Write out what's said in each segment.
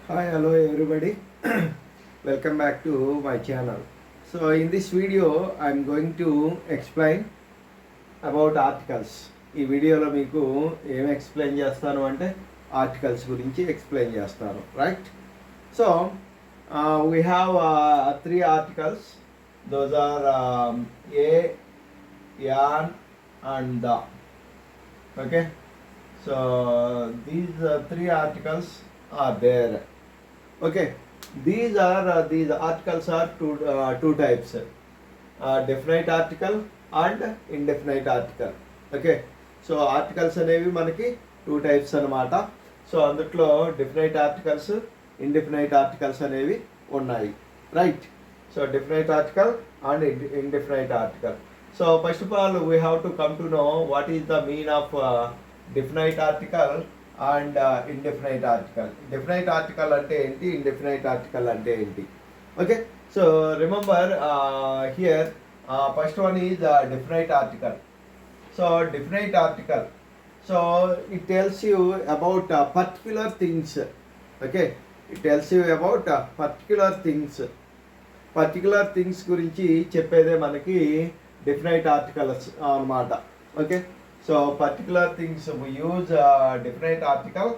Hi, hello everybody. Welcome back to my channel. So in this video, I'm going to explain about articles. ఈ వీడియోలో మీకు ఏం explain చేస్తాను అంటే articles గురించి ఎక్స్ప్లెయిన్ చేస్తాను, right? So we have three articles. Those are a, yan and the. Okay. So these three articles are there. Okay, these articles are two types, definite article and indefinite article. Okay, so articles అనేవి మనకి two types అనమాట. So అందుట్లో definite articles, indefinite articles అనేవి ఉన్నాయి, right? So definite article and indefinite article. So first of all we have to come to know what is the mean of definite article and indefinite article. Definite article అంటే ఏంటి, indefinite article అంటే ఏంటి? Okay, so remember here first one is definite article. So definite article, so it tells you about particular things. Okay, it tells you about particular things. Particular things గురించి చెప్పేదే మనకి definite articles అన్నమాట. Okay, so particular things we use definite article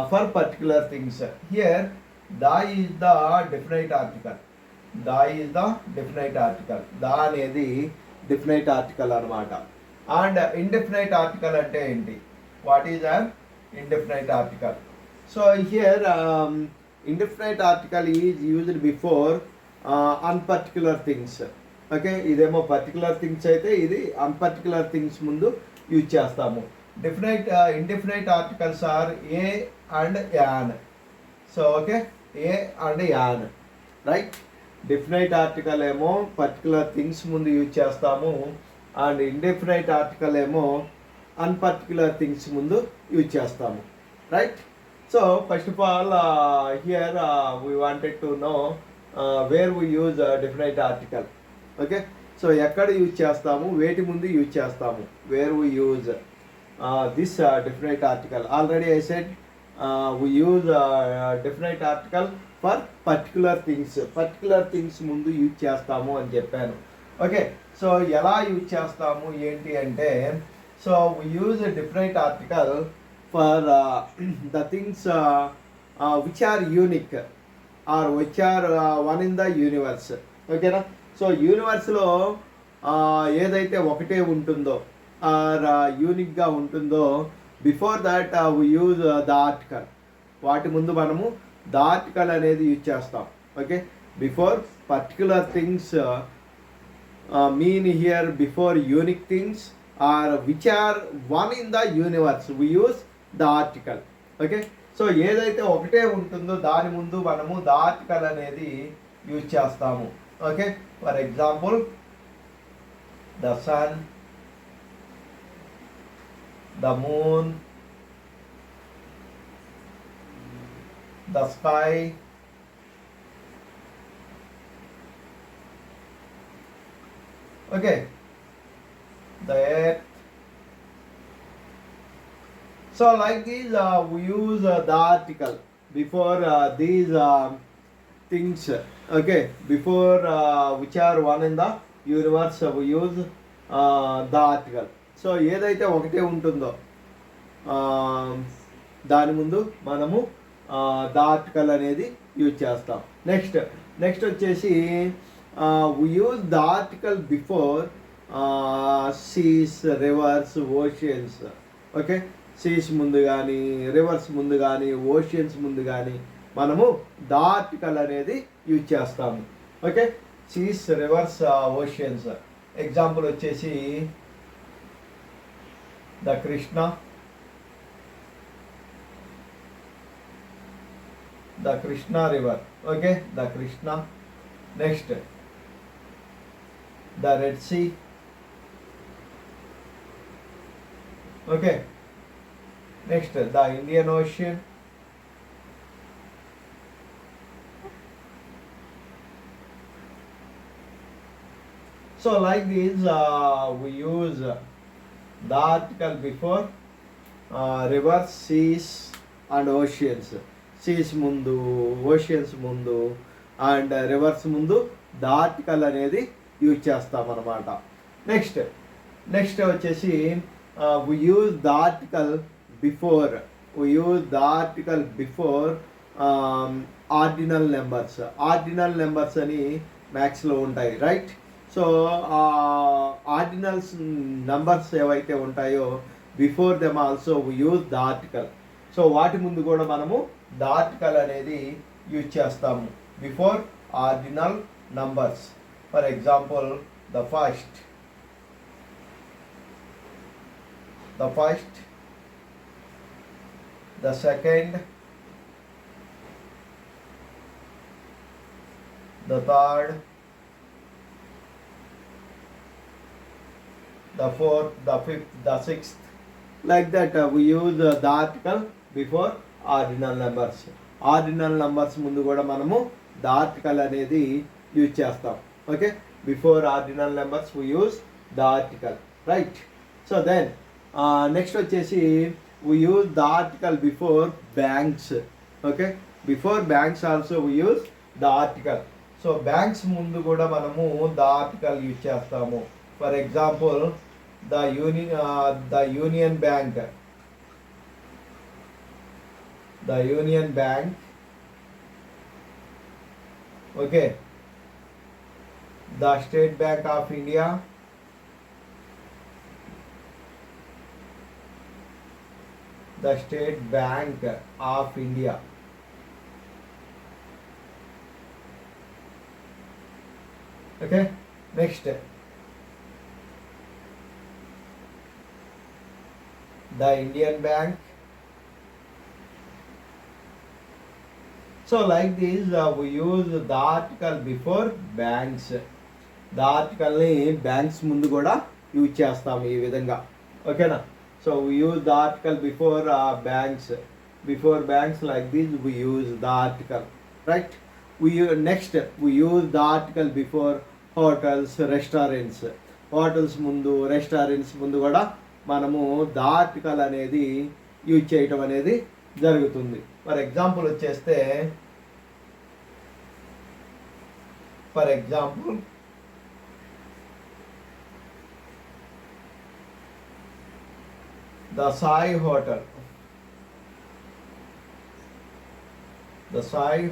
for particular things. Here da is the definite article. Da is the definite article. Da అనేది definite article అన్నమాట. And indefinite article అంటే ఏంటి? What is an indefinite article? So here indefinite article is used before unparticular things. Okay, ఇదేమో particular things అయితే ఇది unparticular things ముందు use చేస్తాము. Indefinite articles are a and an. So okay, a and an, right? Definite article ఏమో particular things ముందు use చేస్తాము, and indefinite article ఏమో unparticular things ముందు యూజ్ చేస్తాము, right? So first of all here we wanted to know where we use definite article. Okay, so ఎక్కడ use చేస్తాము, వేటి ముందు యూజ్ చేస్తాము, where we use this definite article. Already I said we use definite article for particular things. Particular things ముందు use చేస్తాము అని చెప్పాను. Okay, so ఎలా యూజ్ చేస్తాము ఏంటి అంటే, so we use definite article for the things which are unique or which are one in the universe. ఓకేనా? సో యూనివర్స్లో ఏదైతే ఒకటే ఉంటుందో ఆర్ యూనిక్గా ఉంటుందో, before that we use the article. వాటి ముందు మనము ద ఆర్టికల్ అనేది యూజ్ చేస్తాం. Okay, before particular things mean here before unique things or which are one in the universe we use the article. Okay, so ఏదైతే ఒకటే ఉంటుందో దాని ముందు మనము ద ఆర్టికల్ అనేది యూజ్ చేస్తాము. Okay, for example the sun, the moon, the sky, okay, the earth. So like these we use the article before these things. Okay, before which are one in the universe we use the article. So ఏదైతే ఒకటే ఉంటుందో దాని ముందు మనము the article అనేది use చేస్తాం. Next వచ్చేసి we use the article before seas, rivers, oceans. Okay, seas ముందు కానీ, రివర్స్ ముందు కానీ, ఓషియన్స్ ముందు కానీ మనము ద ఆర్టికల్ అనేది యూజ్ చేస్తాము. Okay, seas, rivers, oceans. Example వచ్చేసి the Krishna, the Krishna river. Okay, the Krishna. Next the red sea. Okay, next the Indian Ocean. So like this we use the article before rivers, seas and oceans. Seas ముందు, oceans ముందు and rivers ముందు the article అనేది use చేస్తామన్నమాట. Next వచ్చేసి we use the article before ordinal numbers అని మ్యాథ్స్లో ఉంటాయి, right? So ordinals numbers ఏవైతే ఉంటాయో before them also we use the article. So వాటి ముందు కూడా మనము ద ఆర్టికల్ అనేది యూజ్ చేస్తాము before ordinal numbers. For example the first, the second, the third, the fourth, the fifth, the sixth, like that we use the article before ordinal numbers. Ordinal numbers ముందు కూడా మనము the article అనేది use చేస్తాం. Okay, before ordinal numbers we use the article, right? So then next వచ్చేసి we use the article before banks. Okay, before banks also we use the article. So banks ముందు కూడా మనము the article use చేస్తాము. For example the union bank, okay, the State Bank of India, the State Bank of India. Okay, next, the Indian Bank. So like this we use the article before banks. The article ని banks ముందు కూడా use చేస్తాము ఈ విధంగా, ఓకేనా? So we use the article before banks like this we use the article, right? Next we use the article before hotels, restaurants. Hotels ముందు, restaurants ముందు కూడా మనము the article అనేది యూజ్ చేయటం అనేది జరుగుతుంది. ఫర్ ఎగ్జాంపుల్ వచ్చేస్తే the Sai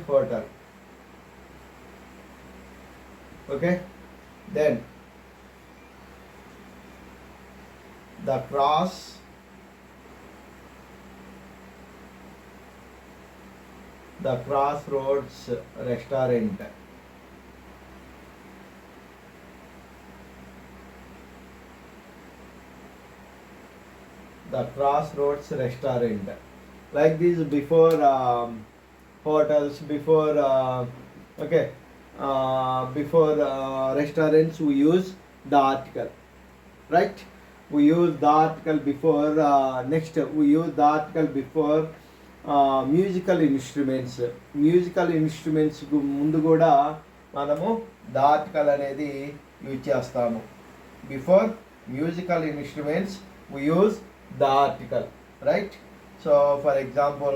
Hotel, okay, then the Crossroads restaurant, like this before hotels, before restaurants we use the article, right? We use the article before next we use the article before musical instruments ముందు కూడా మనము the article అనేది use చేస్తాము. Before musical instruments we use the article, right? So for example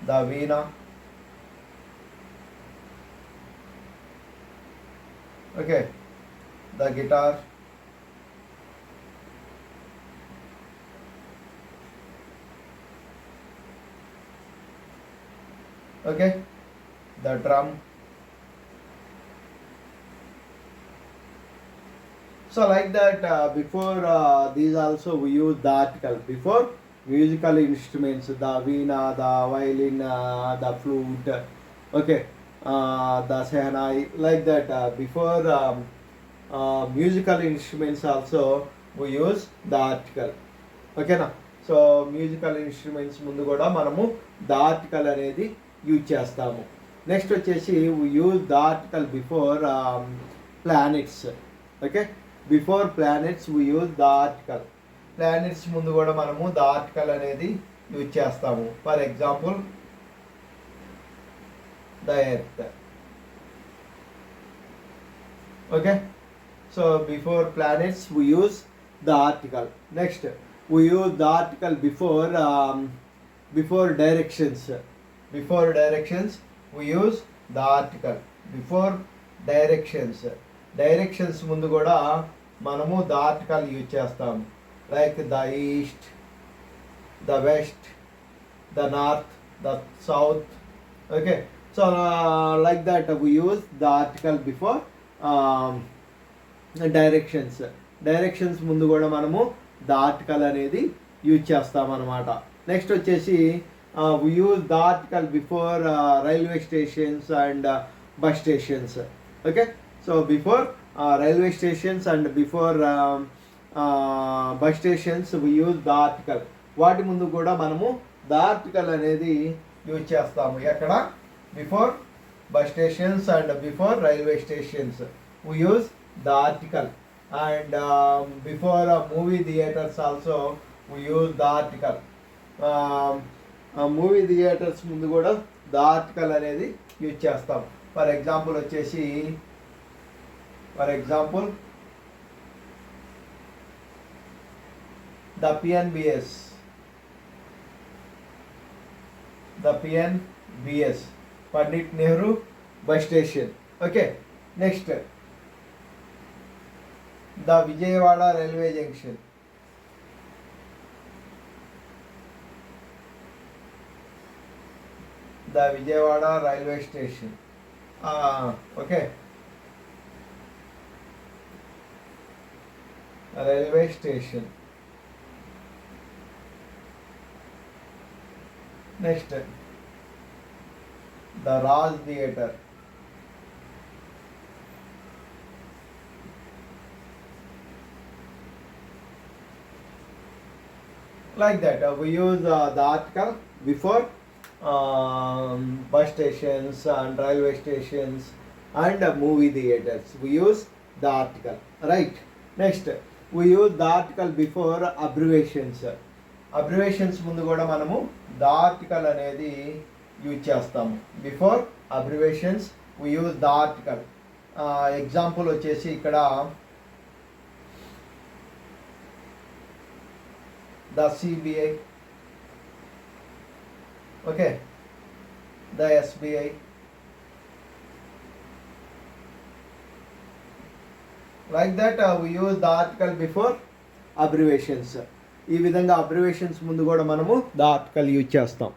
the veena, okay, the guitar, okay, the drum. So like that before these also we use the article before musical instruments, the veena, the violin, the flute, okay, the sehnai, like that before musical instruments also we use the article, okay na? So musical instruments ముందు కూడా మనము the article అనేది use చేస్తాము. Next వచ్చేసి we use the article before planets, okay, before planets we use the article. Planets ముందు కూడా మనము the article అనేది యూజ్ చేస్తాము. For example the earth, okay. So before planets we use the article. Next we use the article before before directions. Before directions, we use the article. Before directions. Directions ముందు కూడా మనము the article use చేస్తాం. Like the east, the west, the north, the south. Okay. So like that we use the article before directions. Directions ముందు కూడా మనము the article అనేది use చేస్తాం అన్నమాట. నెక్స్ట్ వచ్చేసి we use the article before railway stations and bus stations. Okay, so before railway stations and before bus stations we use the article. వాటి ముందు కూడా మనము ద ఆర్టికల్ అనేది యూజ్ చేస్తాము. ఎక్కడ? Before bus stations and before railway stations we use the article, and before movie theaters also we use the article. Movie theaters ముందు కూడా the article అనేది యూజ్ చేస్తాం. ఫర్ ఎగ్జాంపుల్ వచ్చేసి the PNBS Pandit Nehru bus station. Okay, next the Vijayawada railway junction. The Vijayawada railway station. Okay. Railway station. Next, the Raj Theatre. Like that we use the article before bus stations and railway stations and movie theaters. We use the article, right? Next, we use the article before abbreviations. Abbreviations ముందు కూడా మనము the article అనేది use చేస్తాము. Before abbreviations we use the article. Example వచ్చేసి ఇక్కడ the CBI, okay, the SBI, like that we use the article before abbreviations. ఈ విధంగా abbreviations ముందు కూడా మనము the article యూజ్ చేస్తాం.